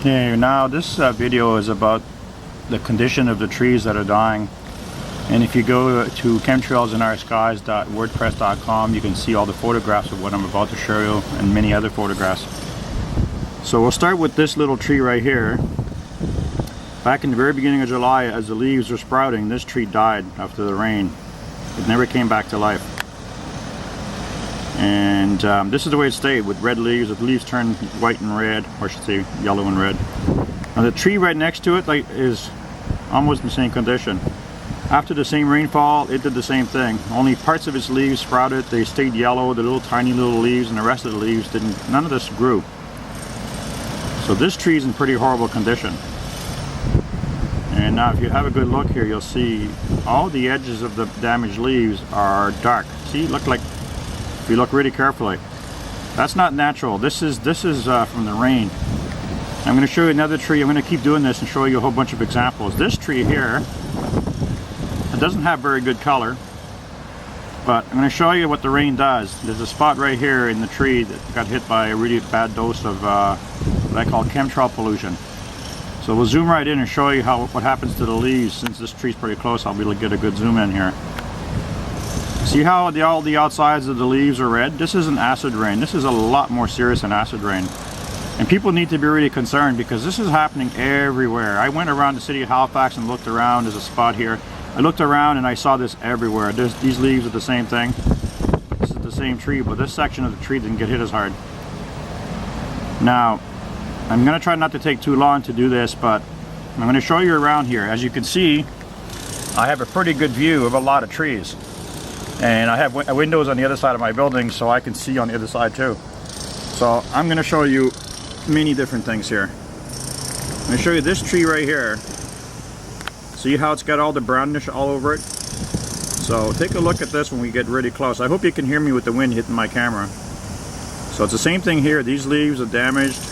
Okay, now this video is about the condition of the trees that are dying. And if you go to chemtrailsinOurskies.wordpress.com, you can see all the photographs of what I'm about to show you and many other photographs. So we'll start with this little tree right here. Back in the very beginning of July, as the leaves were sprouting, this tree died after the rain. It never came back to life. And this is the way it stayed, with red leaves. The leaves turned white and red, or I should say yellow and red. Now the tree right next to it is almost in the same condition. After the same rainfall, it did the same thing. Only parts of its leaves sprouted, they stayed yellow, the little tiny little leaves, and the rest of the leaves didn't, none of this grew. So this tree is in pretty horrible condition. And now if you have a good look here, you'll see all the edges of the damaged leaves are dark. See, look like, if you look really carefully, that's not natural. This is from the rain. I'm going to show you another tree. I'm going to keep doing this and show you a whole bunch of examples. This tree here, it doesn't have very good color, but I'm going to show you what the rain does. There's a spot right here in the tree that got hit by a really bad dose of what I call chemtrail pollution. So we'll zoom right in and show you what happens to the leaves. Since this tree's pretty close, I'll be able to get a good zoom in here. See how all the outsides of the leaves are red? This isn't acid rain. This is a lot more serious than acid rain. And people need to be really concerned because this is happening everywhere. I went around the city of Halifax and looked around. There's a spot here. I looked around and I saw this everywhere. These leaves are the same thing. This is the same tree, but this section of the tree didn't get hit as hard. Now, I'm going to try not to take too long to do this, but I'm going to show you around here. As you can see, I have a pretty good view of a lot of trees. And I have windows on the other side of my building, so I can see on the other side too. So I'm going to show you many different things here. I'm going to show you this tree right here. See how it's got all the brownish all over it? So take a look at this when we get really close. I hope you can hear me with the wind hitting my camera. So it's the same thing here. These leaves are damaged.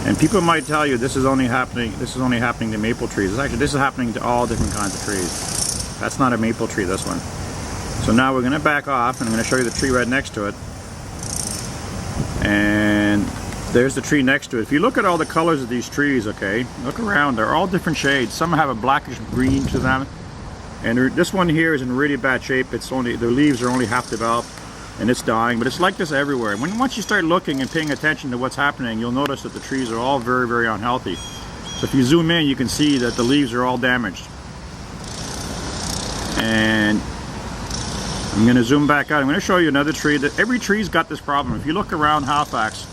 And people might tell you this is only happening to maple trees. Actually, this is happening to all different kinds of trees. That's not a maple tree, this one. So now we're going to back off and I'm going to show you the tree right next to it. And there's the tree next to it. If you look at all the colors of these trees, okay, look around, they're all different shades. Some have a blackish green to them. And this one here is in really bad shape. The leaves are only half developed and it's dying, but it's like this everywhere. Once you start looking and paying attention to what's happening, you'll notice that the trees are all very, very unhealthy. So if you zoom in, you can see that the leaves are all damaged. And I'm going to zoom back out. I'm going to show you another tree. Every tree's got this problem. If you look around Halifax,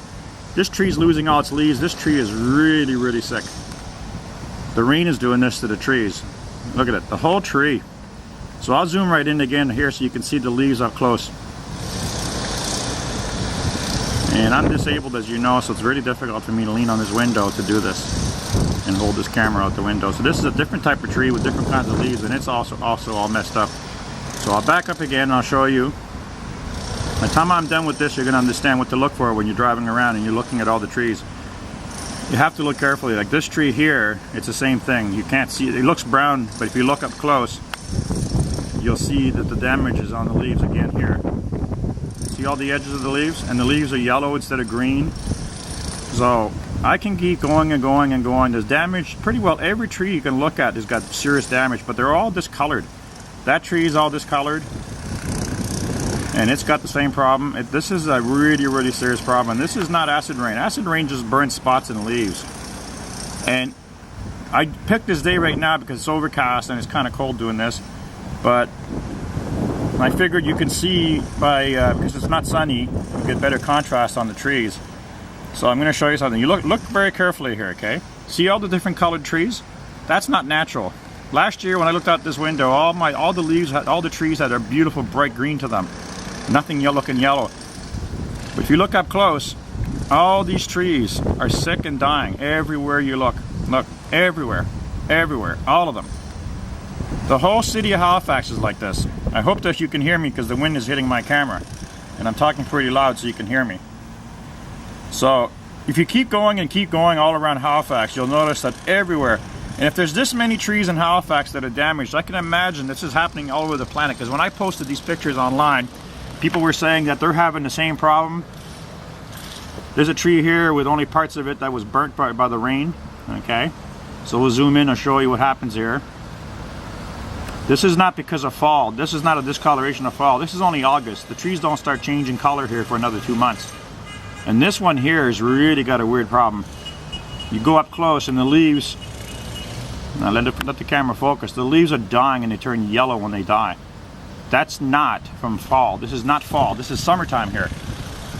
this tree's losing all its leaves. This tree is really, really sick. The rain is doing this to the trees. Look at it, the whole tree. So I'll zoom right in again here so you can see the leaves up close. And I'm disabled, as you know, so it's really difficult for me to lean on this window to do this and hold this camera out the window. So this is a different type of tree with different kinds of leaves, and it's also all messed up. So I'll back up again and I'll show you. By the time I'm done with this, you're going to understand what to look for when you're driving around and you're looking at all the trees. You have to look carefully. Like this tree here, it's the same thing. You can't see it. It looks brown, but if you look up close, you'll see that the damage is on the leaves again here. See all the edges of the leaves? And the leaves are yellow instead of green. So I can keep going and going and going. There's damage. Pretty well every tree you can look at has got serious damage, but they're all discolored. That tree is all discolored, and it's got the same problem. This is a really, really serious problem. This is not acid rain. Acid rain just burns spots in the leaves. And I picked this day right now because it's overcast and it's kind of cold doing this, but I figured you can see because it's not sunny, you get better contrast on the trees. So I'm going to show you something. You look very carefully here, okay? See all the different colored trees? That's not natural. Last year when I looked out this window, all the trees had a beautiful bright green to them. Nothing looking yellow. But if you look up close, all these trees are sick and dying everywhere you look. Look, everywhere, all of them. The whole city of Halifax is like this. I hope that you can hear me because the wind is hitting my camera. And I'm talking pretty loud so you can hear me. So if you keep going and keep going all around Halifax, you'll notice that everywhere. And if there's this many trees in Halifax that are damaged, I can imagine this is happening all over the planet. Because when I posted these pictures online, people were saying that they're having the same problem. There's a tree here with only parts of it that was burnt by the rain. Okay, so we'll zoom in and show you what happens here. This is not because of fall. This is not a discoloration of fall. This is only August. The trees don't start changing color here for another 2 months. And this one here has really got a weird problem. You go up close and the leaves, now let the camera focus, the leaves are dying and they turn yellow when they die. That's not from fall. This is not fall. This is summertime here.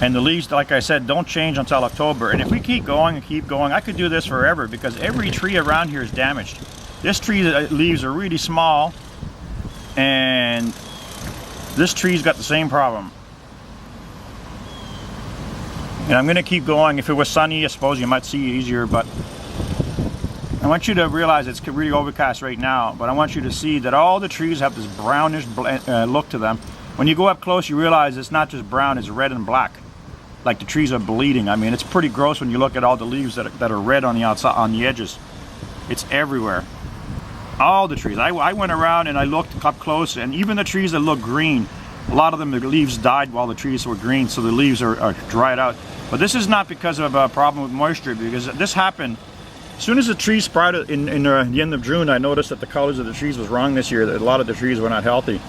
And the leaves, like I said, don't change until October. And if we keep going and keep going, I could do this forever because every tree around here is damaged. This tree's leaves are really small, and this tree's got the same problem. And I'm going to keep going. If it was sunny, I suppose you might see it easier, but I want you to realize it's really overcast right now, but I want you to see that all the trees have this brownish look to them. When you go up close, you realize it's not just brown, it's red and black. Like the trees are bleeding. I mean, it's pretty gross when you look at all the leaves that are red on the outside, on the edges. It's everywhere. All the trees. I went around and I looked up close, and even the trees that look green, a lot of them, the leaves died while the trees were green, so the leaves are dried out. But this is not because of a problem with moisture, because this happened as soon as the trees sprouted in the end of June. I noticed that the colors of the trees was wrong this year, that a lot of the trees were not healthy.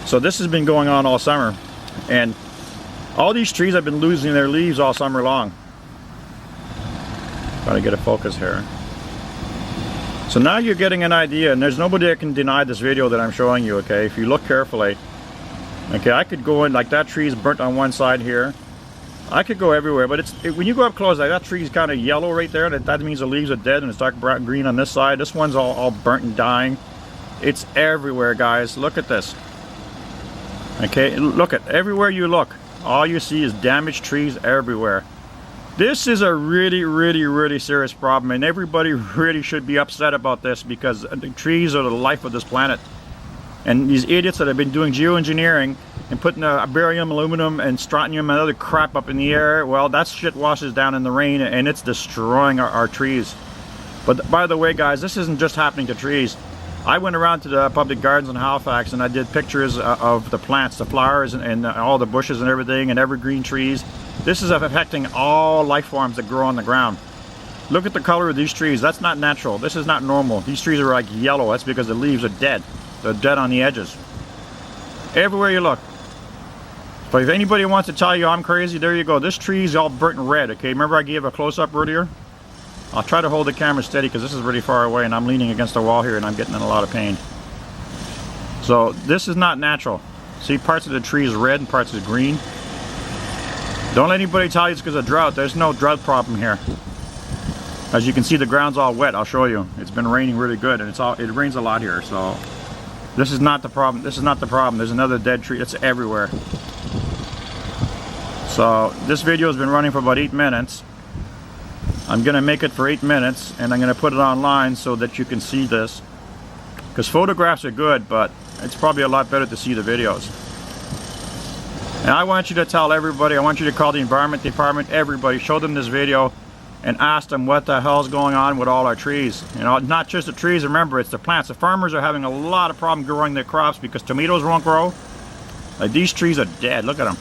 So this has been going on all summer, and all these trees have been losing their leaves all summer long. Trying to get a focus here. So now you're getting an idea, and there's nobody that can deny this video that I'm showing you, okay? If you look carefully, okay, I could go in, like that tree is burnt on one side here. I could go everywhere, but when you go up close, like that tree's kind of yellow right there, that means the leaves are dead, and it's dark brown, green on this side. This one's all burnt and dying. It's everywhere, guys. Look at this. Okay, look at everywhere you look. All you see is damaged trees everywhere. This is a really, really, really serious problem, and everybody really should be upset about this, because the trees are the life of this planet. And these idiots that have been doing geoengineering and putting barium, aluminum, and strontium and other crap up in the air, well, that shit washes down in the rain and it's destroying our trees. But by the way, guys, this isn't just happening to trees. I went around to the public gardens in Halifax and I did pictures of the plants, the flowers, and all the bushes and everything, and evergreen trees. This is affecting all life forms that grow on the ground. Look at the color of these trees. That's not natural. This is not normal. These trees are like yellow. That's because the leaves are dead. They're dead on the edges. Everywhere you look. But if anybody wants to tell you I'm crazy, there you go. This tree's all burnt red, okay? Remember I gave a close-up earlier? I'll try to hold the camera steady because this is really far away and I'm leaning against the wall here and I'm getting in a lot of pain. So this is not natural. See, parts of the tree is red and parts is green. Don't let anybody tell you it's because of drought. There's no drought problem here. As you can see, the ground's all wet. I'll show you. It's been raining really good, and it rains a lot here. So this is not the problem. This is not the problem. There's another dead tree. It's everywhere. So this video has been running for about 8 minutes. I'm gonna make it for 8 minutes, and I'm gonna put it online so that you can see this. Because photographs are good, but it's probably a lot better to see the videos. And I want you to tell everybody, I want you to call the Environment Department, everybody, show them this video and ask them what the hell's going on with all our trees. You know, not just the trees, remember, it's the plants. The farmers are having a lot of problem growing their crops because tomatoes won't grow. Like, these trees are dead, look at them.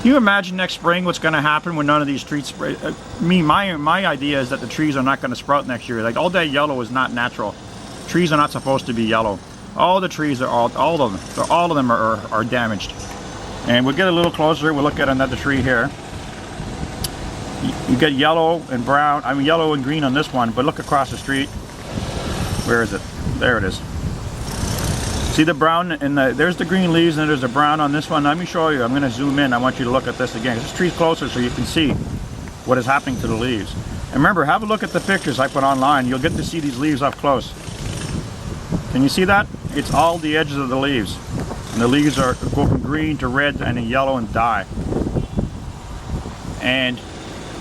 Can you imagine next spring what's going to happen when none of these trees spray? My idea is that the trees are not going to sprout next year. Like, all that yellow is not natural. Trees are not supposed to be yellow. All the trees are all of them are damaged. And we'll get a little closer. We'll look at another tree here. You get yellow and brown, I mean yellow and green on this one, but look across the street. Where is it? There it is. See the brown, and there's the green leaves, and there's the brown on this one. Let me show you. I'm going to zoom in. I want you to look at this again. This tree's closer so you can see what is happening to the leaves. And remember, have a look at the pictures I put online. You'll get to see these leaves up close. Can you see that? It's all the edges of the leaves. And the leaves go from green to red and then yellow and die. And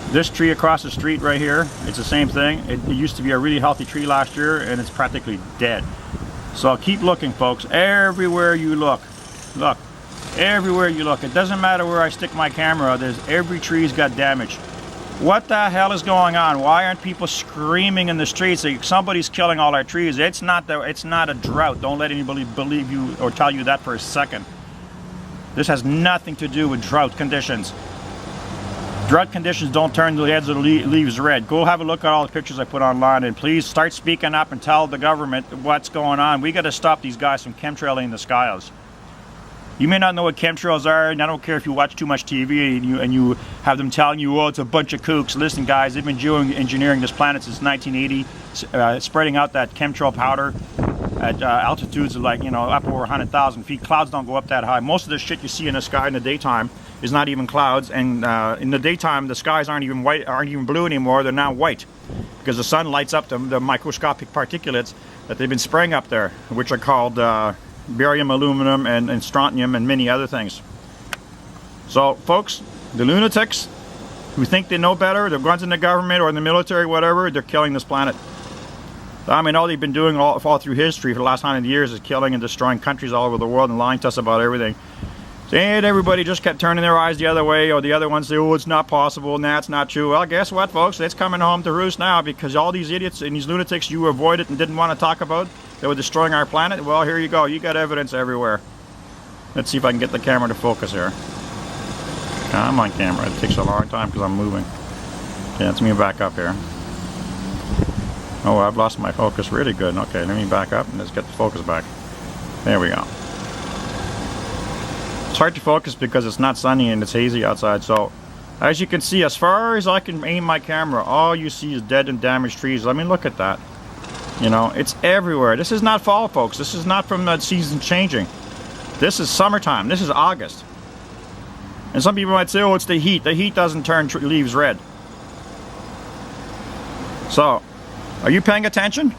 this tree across the street right here, it's the same thing. It used to be a really healthy tree last year and it's practically dead. So keep looking, folks. Everywhere you look, look. Everywhere you look. It doesn't matter where I stick my camera, every tree's got damage. What the hell is going on? Why aren't people screaming in the streets that somebody's killing all our trees? It's not a drought. Don't let anybody believe you or tell you that for a second. This has nothing to do with drought conditions. Drought conditions don't turn the heads of the leaves red. Go have a look at all the pictures I put online, and please start speaking up and tell the government what's going on. We got to stop these guys from chemtrailing the skies. You may not know what chemtrails are, and I don't care if you watch too much TV and you have them telling you, oh, it's a bunch of kooks. Listen, guys, they've been engineering this planet since 1980, spreading out that chemtrail powder at altitudes of, like, you know, up over 100,000 feet. Clouds don't go up that high. Most of the shit you see in the sky in the daytime is not even clouds, and in the daytime the skies aren't even white, aren't even blue anymore. They're now white because the sun lights up the microscopic particulates that they've been spraying up there, which are called barium, aluminum, and strontium, and many other things. So, folks, the lunatics who think they know better, the ones in the government or in the military, whatever, they're killing this planet. I mean, all they've been doing all through history for the last 100 years is killing and destroying countries all over the world and lying to us about everything. And everybody just kept turning their eyes the other way, or the other ones say, oh, it's not possible, and that's not true. Well, guess what, folks? It's coming home to roost now, because all these idiots and these lunatics you avoided and didn't want to talk about, that were destroying our planet, well, here you go. You got evidence everywhere. Let's see if I can get the camera to focus here. Come on, camera. It takes a long time because I'm moving. Okay, let's me back up here. Oh, I've lost my focus really good. Okay, let me back up and let's get the focus back. There we go. It's hard to focus because it's not sunny and it's hazy outside. So, as you can see, as far as I can aim my camera, all you see is dead and damaged trees. I mean, look at that. You know, it's everywhere. This is not fall, folks. This is not from the season changing. This is summertime. This is August. And some people might say, oh, it's the heat. The heat doesn't turn leaves red. So, are you paying attention?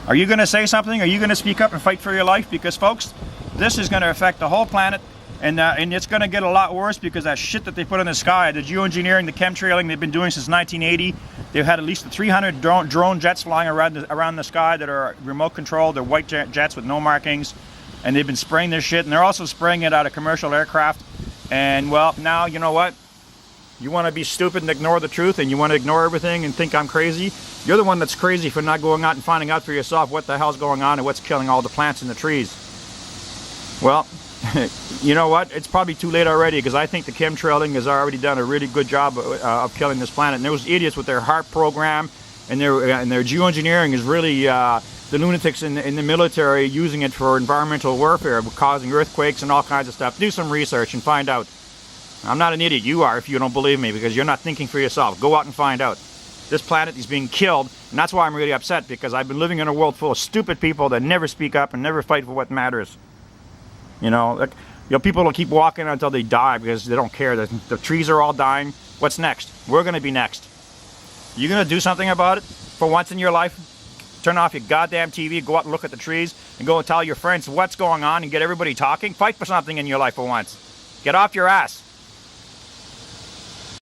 Are you going to say something? Are you going to speak up and fight for your life? Because, folks, this is going to affect the whole planet. And it's going to get a lot worse because that shit that they put in the sky, the geoengineering, the chemtrailing they've been doing since 1980, they've had at least 300 drone jets flying around the sky that are remote controlled. They're white jets with no markings. And they've been spraying this shit. And they're also spraying it out of commercial aircraft. And, well, now, you know what? You want to be stupid and ignore the truth, and you want to ignore everything and think I'm crazy? You're the one that's crazy for not going out and finding out for yourself what the hell's going on and what's killing all the plants and the trees. Well, you know what? It's probably too late already, because I think the chemtrailing has already done a really good job of killing this planet. And those idiots with their HARP program and their geoengineering is really the lunatics in the military using it for environmental warfare, causing earthquakes and all kinds of stuff. Do some research and find out. I'm not an idiot. You are, if you don't believe me, because you're not thinking for yourself. Go out and find out. This planet is being killed, and that's why I'm really upset, because I've been living in a world full of stupid people that never speak up and never fight for what matters. You know, people will keep walking until they die because they don't care. The trees are all dying. What's next? We're going to be next. You going to do something about it for once in your life? Turn off your goddamn TV, go out and look at the trees, and go and tell your friends what's going on and get everybody talking? Fight for something in your life for once. Get off your ass.